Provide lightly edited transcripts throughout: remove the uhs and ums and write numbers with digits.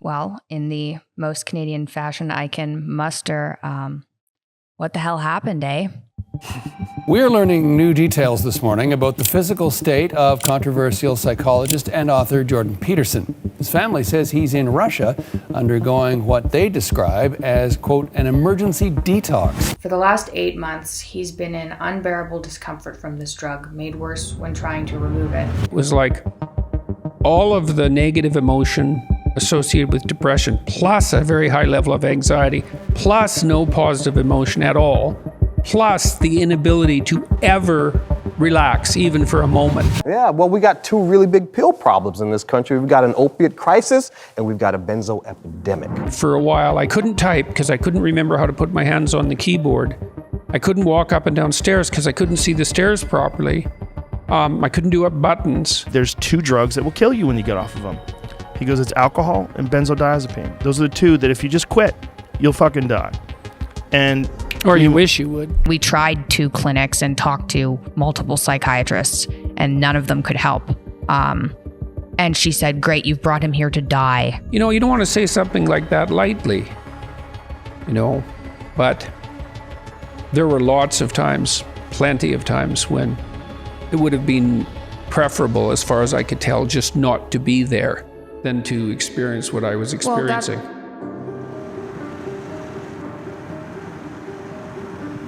Well, in the most Canadian fashion I can muster, what the hell happened, eh? We're learning new details this morning about the physical state of controversial psychologist and author Jordan Peterson. His family says he's in Russia undergoing what they describe as, quote, an emergency detox. For the last 8 months, he's been in unbearable discomfort from this drug, made worse when trying to remove it. It was like all of the negative emotion associated with depression, plus a very high level of anxiety, plus no positive emotion at all, plus the inability to ever relax, even for a moment. Yeah, well, we got two really big pill problems in this country. We've got an opiate crisis, and we've got a benzo epidemic. For a while, I couldn't type because I couldn't remember how to put my hands on the keyboard. I couldn't walk up and down stairs because I couldn't see the stairs properly. I couldn't do up buttons. There's two drugs that will kill you when you get off of them. He goes, it's alcohol and benzodiazepine. Those are the two that if you just quit, you'll fucking die. Or you wish you would. We tried 2 clinics and talked to multiple psychiatrists, and none of them could help. And she said, great, you've brought him here to die. You know, you don't want to say something like that lightly, but there were lots of times, plenty of times when it would have been preferable, as far as I could tell, just not to be there than to experience what I was experiencing.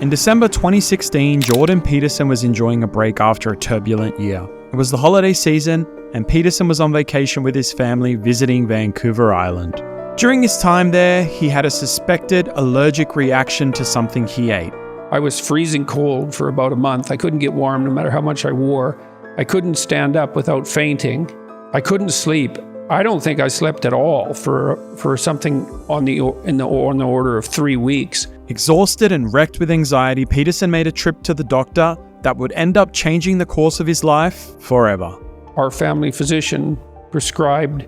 In December 2016, Jordan Peterson was enjoying a break after a turbulent year. It was the holiday season, and Peterson was on vacation with his family visiting Vancouver Island. During his time there, he had a suspected allergic reaction to something he ate. I was freezing cold for about a month. I couldn't get warm no matter how much I wore. I couldn't stand up without fainting. I couldn't sleep. I don't think I slept at all for something on the order of 3 weeks. Exhausted and wrecked with anxiety, Peterson made a trip to the doctor that would end up changing the course of his life forever. Our family physician prescribed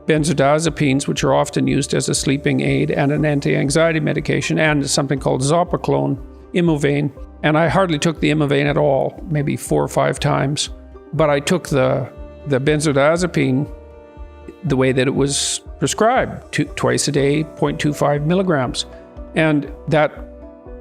benzodiazepines, which are often used as a sleeping aid and an anti-anxiety medication, and something called Zopiclone, Imovane. And I hardly took the Imovane at all, maybe 4 or 5 times. But I took the benzodiazepine the way that it was prescribed, twice a day, 0.25 milligrams. And that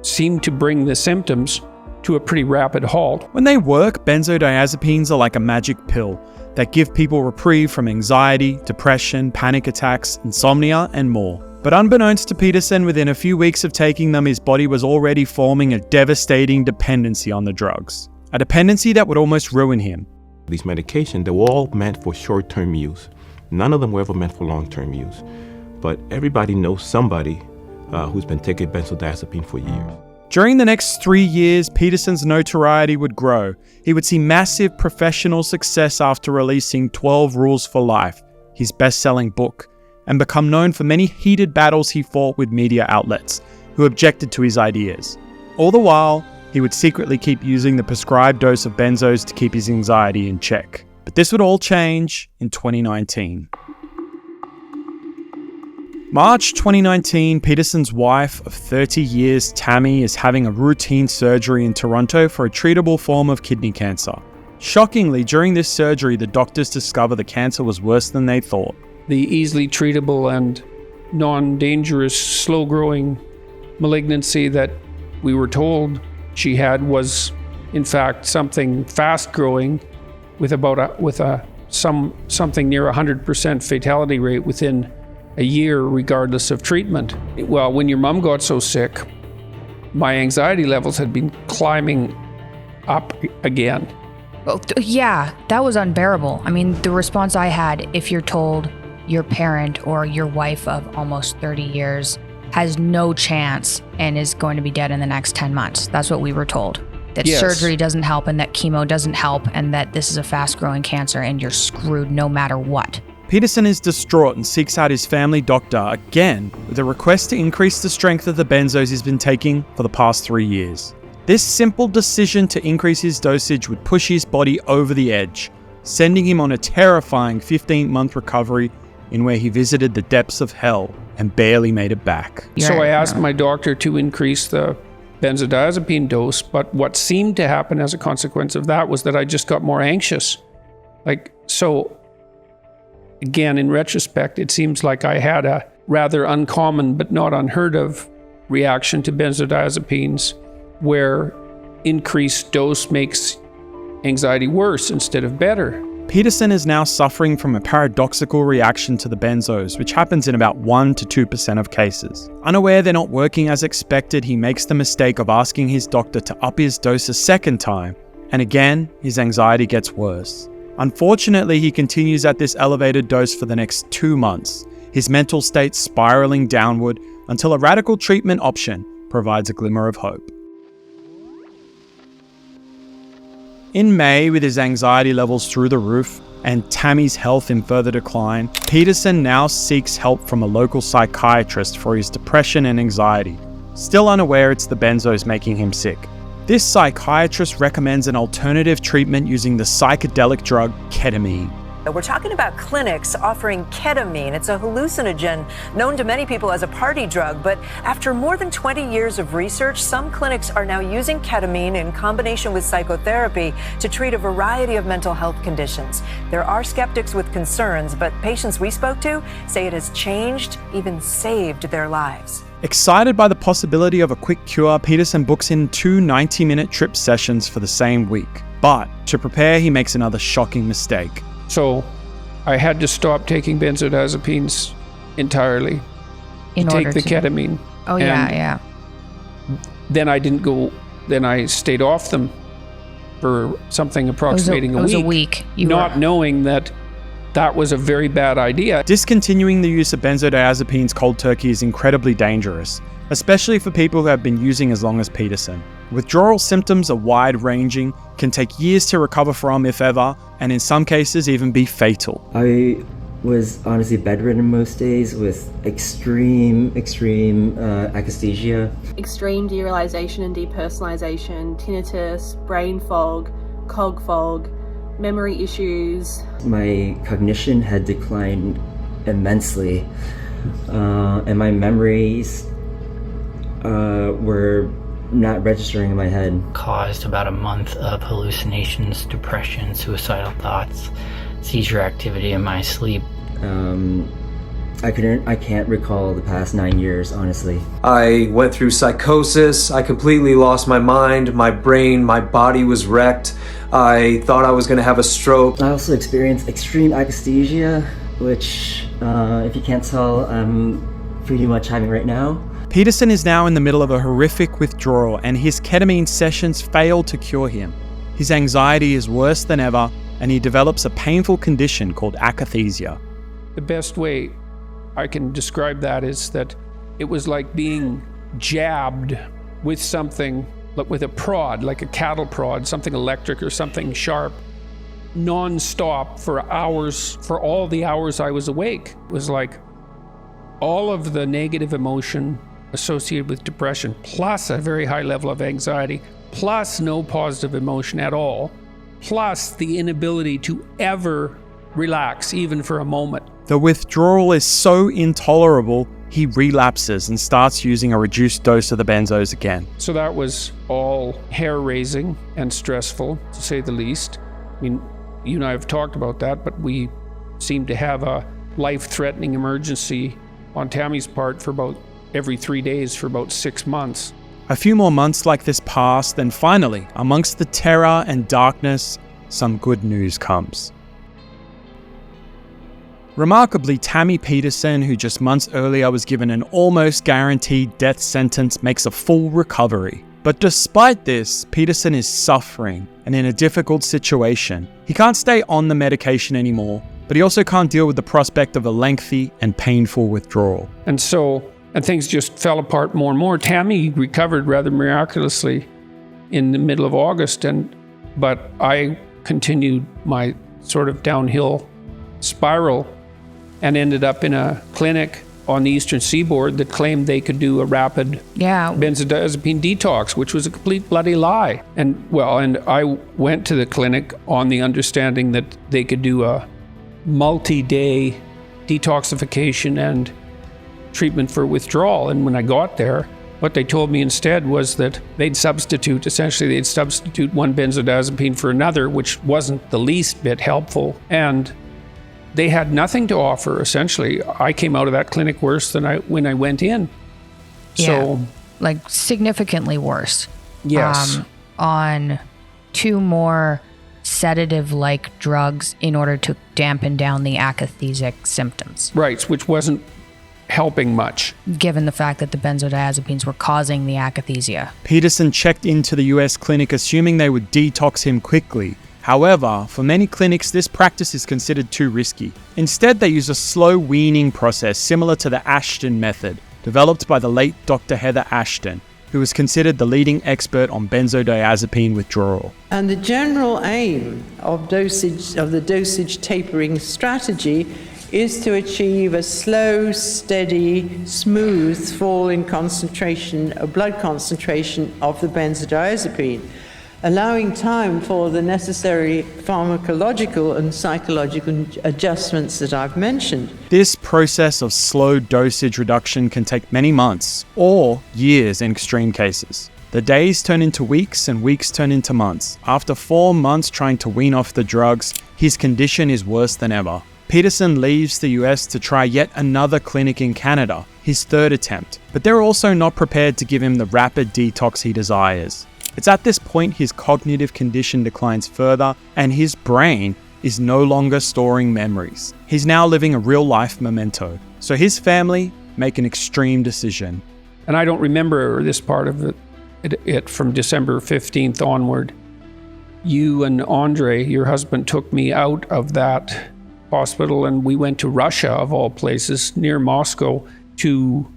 seemed to bring the symptoms to a pretty rapid halt. When they work, benzodiazepines are like a magic pill that give people reprieve from anxiety, depression, panic attacks, insomnia, and more. But unbeknownst to Peterson, within a few weeks of taking them, his body was already forming a devastating dependency on the drugs. A dependency that would almost ruin him. These medications, they were all meant for short-term use. None of them were ever meant for long-term use. But everybody knows somebody who's been taking benzodiazepine for years. During the next 3 years, Peterson's notoriety would grow. He would see massive professional success after releasing 12 Rules for Life, his best-selling book, and become known for many heated battles he fought with media outlets who objected to his ideas. All the while, he would secretly keep using the prescribed dose of benzos to keep his anxiety in check. But this would all change in 2019. March 2019, Peterson's wife of 30 years, Tammy, is having a routine surgery in Toronto for a treatable form of kidney cancer. Shockingly, during this surgery, the doctors discover the cancer was worse than they thought. The easily treatable and non-dangerous, slow-growing malignancy that we were told she had was, in fact, something fast-growing with something near 100% fatality rate within a year, regardless of treatment. Well, when your mom got so sick, my anxiety levels had been climbing up again. Well, yeah, that was unbearable. I mean, the response I had, if you're told your parent or your wife of almost 30 years has no chance and is going to be dead in the next 10 months. That's what we were told. That Yes. surgery doesn't help and that chemo doesn't help and that this is a fast-growing cancer and you're screwed no matter what. Peterson is distraught and seeks out his family doctor again with a request to increase the strength of the benzos he's been taking for the past 3 years. This simple decision to increase his dosage would push his body over the edge, sending him on a terrifying 15-month recovery in where he visited the depths of hell and barely made it back. So I asked my doctor to increase the benzodiazepine dose, but what seemed to happen as a consequence of that was that I just got more anxious. So again, in retrospect, it seems like I had a rather uncommon but not unheard of reaction to benzodiazepines, where increased dose makes anxiety worse instead of better. Peterson is now suffering from a paradoxical reaction to the benzos, which happens in about 1 to 2% of cases. Unaware they're not working as expected, he makes the mistake of asking his doctor to up his dose a second time, and again, his anxiety gets worse. Unfortunately, he continues at this elevated dose for the next 2 months, his mental state spiraling downward until a radical treatment option provides a glimmer of hope. In May, with his anxiety levels through the roof and Tammy's health in further decline, Peterson now seeks help from a local psychiatrist for his depression and anxiety, still unaware it's the benzos making him sick. This psychiatrist recommends an alternative treatment using the psychedelic drug ketamine. We're talking about clinics offering ketamine. It's a hallucinogen known to many people as a party drug, but after more than 20 years of research, some clinics are now using ketamine in combination with psychotherapy to treat a variety of mental health conditions. There are skeptics with concerns, but patients we spoke to say it has changed, even saved their lives. Excited by the possibility of a quick cure, Peterson books in 2 90-minute trip sessions for the same week. But to prepare, he makes another shocking mistake. So I had to stop taking benzodiazepines entirely to take the ketamine. Oh, yeah. Then I didn't go, then I stayed off them for something approximating a week. It was a week. Knowing that was a very bad idea. Discontinuing the use of benzodiazepines cold turkey is incredibly dangerous, especially for people who have been using as long as Peterson. Withdrawal symptoms are wide-ranging, can take years to recover from, if ever, and in some cases even be fatal. I was honestly bedridden most days with extreme akathisia. Extreme derealization and depersonalization, tinnitus, brain fog, cog fog, memory issues. My cognition had declined immensely, and my memories were not registering in my head. Caused about a month of hallucinations, depression, suicidal thoughts, seizure activity in my sleep. I can't recall the past 9 years, honestly. I went through psychosis. I completely lost my mind, my brain, my body was wrecked. I thought I was going to have a stroke. I also experienced extreme akathisia, which, if you can't tell, I'm pretty much having right now. Peterson is now in the middle of a horrific withdrawal, and his ketamine sessions fail to cure him. His anxiety is worse than ever, and he develops a painful condition called akathisia. The best way I can describe that is that it was like being jabbed with something, like with a prod, like a cattle prod, something electric or something sharp, non-stop for hours, for all the hours I was awake. It was like all of the negative emotion associated with depression, plus a very high level of anxiety, plus no positive emotion at all, plus the inability to ever relax, even for a moment. The withdrawal is so intolerable, he relapses and starts using a reduced dose of the benzos again. So that was all hair-raising and stressful, to say the least. I mean, you and I have talked about that, but we seem to have a life-threatening emergency on Tammy's part for about every 3 days for about 6 months. A few more months like this pass, then finally, amongst the terror and darkness, some good news comes. Remarkably, Tammy Peterson, who just months earlier was given an almost guaranteed death sentence, makes a full recovery. But despite this, Peterson is suffering and in a difficult situation. He can't stay on the medication anymore, but he also can't deal with the prospect of a lengthy and painful withdrawal. And things just fell apart more and more. Tammy recovered rather miraculously in the middle of August, but I continued my sort of downhill spiral and ended up in a clinic on the Eastern Seaboard that claimed they could do a rapid benzodiazepine detox, which was a complete bloody lie. And I went to the clinic on the understanding that they could do a multi-day detoxification and treatment for withdrawal. And when I got there, what they told me instead was that they'd substitute one benzodiazepine for another, which wasn't the least bit helpful. And they had nothing to offer, essentially. I came out of that clinic worse than when I went in. So, like significantly worse. Yes. On 2 more sedative-like drugs in order to dampen down the akathisic symptoms. Right, which wasn't helping much. Given the fact that the benzodiazepines were causing the akathisia. Peterson checked into the US clinic assuming they would detox him quickly. However, for many clinics, this practice is considered too risky. Instead, they use a slow weaning process similar to the Ashton method, developed by the late Dr. Heather Ashton, who is considered the leading expert on benzodiazepine withdrawal. And the general aim of the dosage tapering strategy is to achieve a slow, steady, smooth fall in concentration, blood concentration of the benzodiazepine, allowing time for the necessary pharmacological and psychological adjustments that I've mentioned. This process of slow dosage reduction can take many months, or years in extreme cases. The days turn into weeks and weeks turn into months. After 4 months trying to wean off the drugs, his condition is worse than ever. Peterson leaves the US to try yet another clinic in Canada, his 3rd attempt, but they're also not prepared to give him the rapid detox he desires. It's at this point his cognitive condition declines further and his brain is no longer storing memories. He's now living a real-life memento. So his family make an extreme decision. And I don't remember this part of it from December 15th onward. You and Andre, your husband, took me out of that hospital and we went to Russia, of all places, near Moscow, to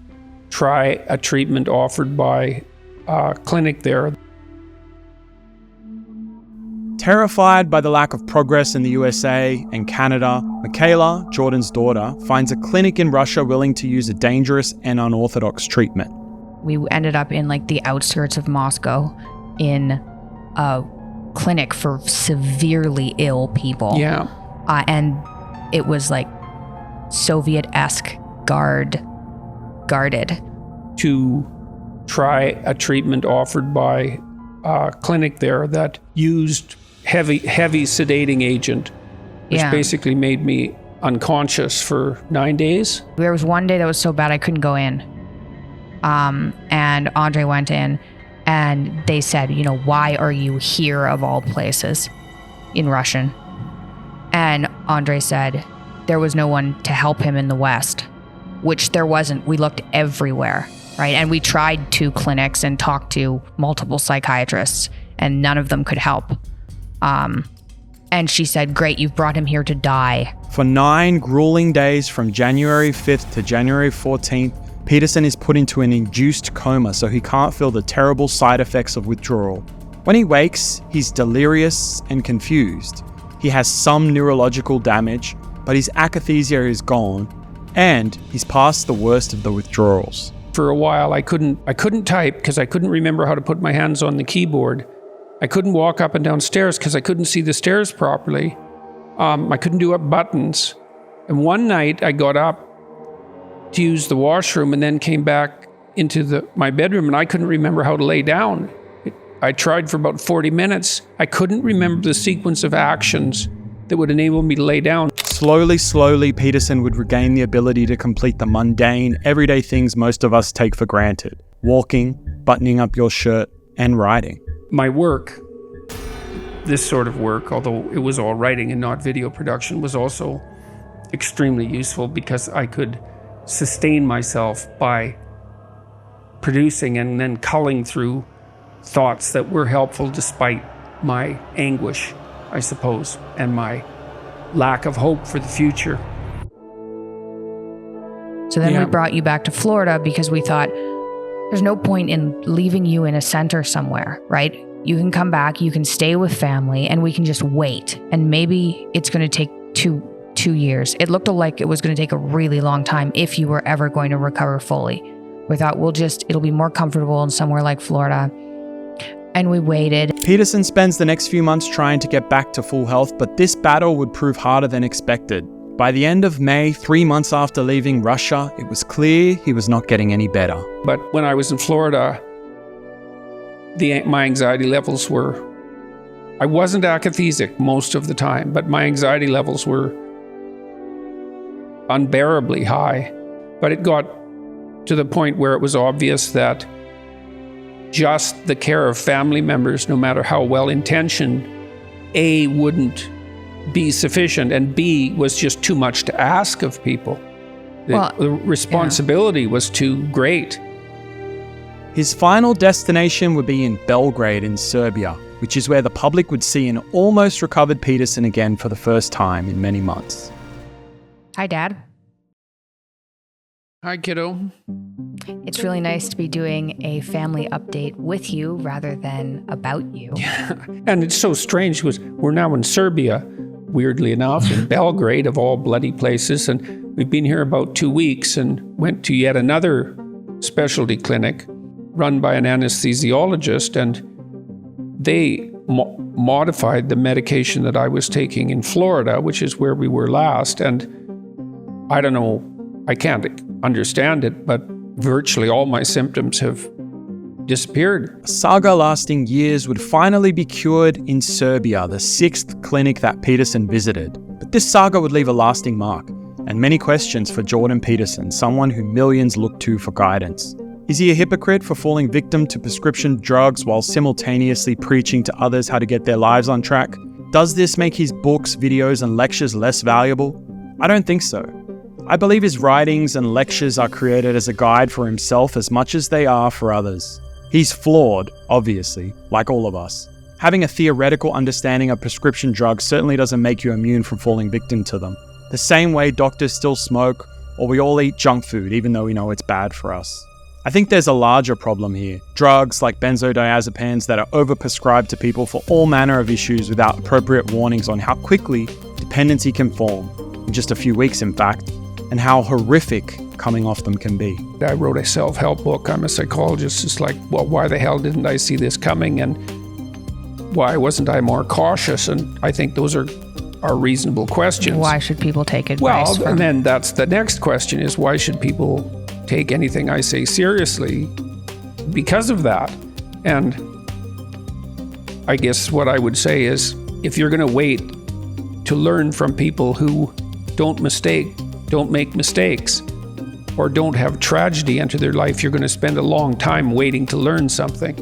try a treatment offered by a clinic there. Terrified by the lack of progress in the USA and Canada, Michaela, Jordan's daughter, finds a clinic in Russia willing to use a dangerous and unorthodox treatment. We ended up in like the outskirts of Moscow in a clinic for severely ill people. Yeah. And it was like Soviet-esque guarded. To try a treatment offered by a clinic there that used heavy sedating agent, which basically made me unconscious for 9 days. There was one day that was so bad I couldn't go in. And Andre went in and they said, you know, why are you here of all places, in Russian? And Andre said there was no one to help him in the West, which there wasn't. We looked everywhere, right? And we tried 2 clinics and talked to multiple psychiatrists and none of them could help. And she said, great, you've brought him here to die. For 9 grueling days from January 5th to January 14th, Peterson is put into an induced coma so he can't feel the terrible side effects of withdrawal. When he wakes, he's delirious and confused. He has some neurological damage, but his akathisia is gone, and he's past the worst of the withdrawals. For a while, I couldn't type because I couldn't remember how to put my hands on the keyboard. I couldn't walk up and down stairs because I couldn't see the stairs properly. I couldn't do up buttons. And one night I got up to use the washroom and then came back into my bedroom and I couldn't remember how to lay down. I tried for about 40 minutes. I couldn't remember the sequence of actions that would enable me to lay down. Slowly, Peterson would regain the ability to complete the mundane, everyday things most of us take for granted. Walking, buttoning up your shirt, and writing. My work, this sort of work, although it was all writing and not video production, was also extremely useful because I could sustain myself by producing and then culling through thoughts that were helpful despite my anguish, I suppose, and my lack of hope for the future. So then we brought you back to Florida because we thought there's no point in leaving you in a center somewhere, right? You can come back, you can stay with family, and we can just wait. And maybe it's going to take two years. It looked like it was going to take a really long time if you were ever going to recover fully. We thought it'll be more comfortable in somewhere like Florida. And we waited. Peterson spends the next few months trying to get back to full health, but this battle would prove harder than expected. By the end of May, 3 months after leaving Russia, it was clear he was not getting any better. But when I was in Florida, my anxiety levels I wasn't akathisic most of the time, but my anxiety levels were unbearably high. But it got to the point where it was obvious that just the care of family members, no matter how well-intentioned, A, wouldn't be sufficient, and B, was just too much to ask of people. The responsibility was too great. His final destination would be in Belgrade in Serbia, which is where the public would see an almost recovered Peterson again for the first time in many months. Hi, Dad. Hi, kiddo. It's really nice to be doing a family update with you rather than about you. Yeah. And it's so strange because we're now in Serbia, weirdly enough, in Belgrade of all bloody places. And we've been here about 2 weeks and went to yet another specialty clinic run by an anesthesiologist. And they modified the medication that I was taking in Florida, which is where we were last. And I don't know, I can't understand it, but virtually all my symptoms have disappeared. A saga lasting years would finally be cured in Serbia, the 6th clinic that Peterson visited. But this saga would leave a lasting mark, and many questions for Jordan Peterson, someone who millions look to for guidance. Is he a hypocrite for falling victim to prescription drugs while simultaneously preaching to others how to get their lives on track? Does this make his books, videos, and lectures less valuable? I don't think so. I believe his writings and lectures are created as a guide for himself as much as they are for others. He's flawed, obviously, like all of us. Having a theoretical understanding of prescription drugs certainly doesn't make you immune from falling victim to them. The same way doctors still smoke, or we all eat junk food even though we know it's bad for us. I think there's a larger problem here. Drugs like benzodiazepines that are overprescribed to people for all manner of issues without appropriate warnings on how quickly dependency can form, in just a few weeks in fact, and how horrific coming off them can be. I wrote a self-help book. I'm a psychologist. It's like, well, why the hell didn't I see this coming? And why wasn't I more cautious? And I think those are reasonable questions. Why should people take advice and then that's the next question is, why should people take anything I say seriously because of that? And I guess what I would say is, if you're going to wait to learn from people who don't make mistakes, or don't have tragedy enter their life, you're going to spend a long time waiting to learn something.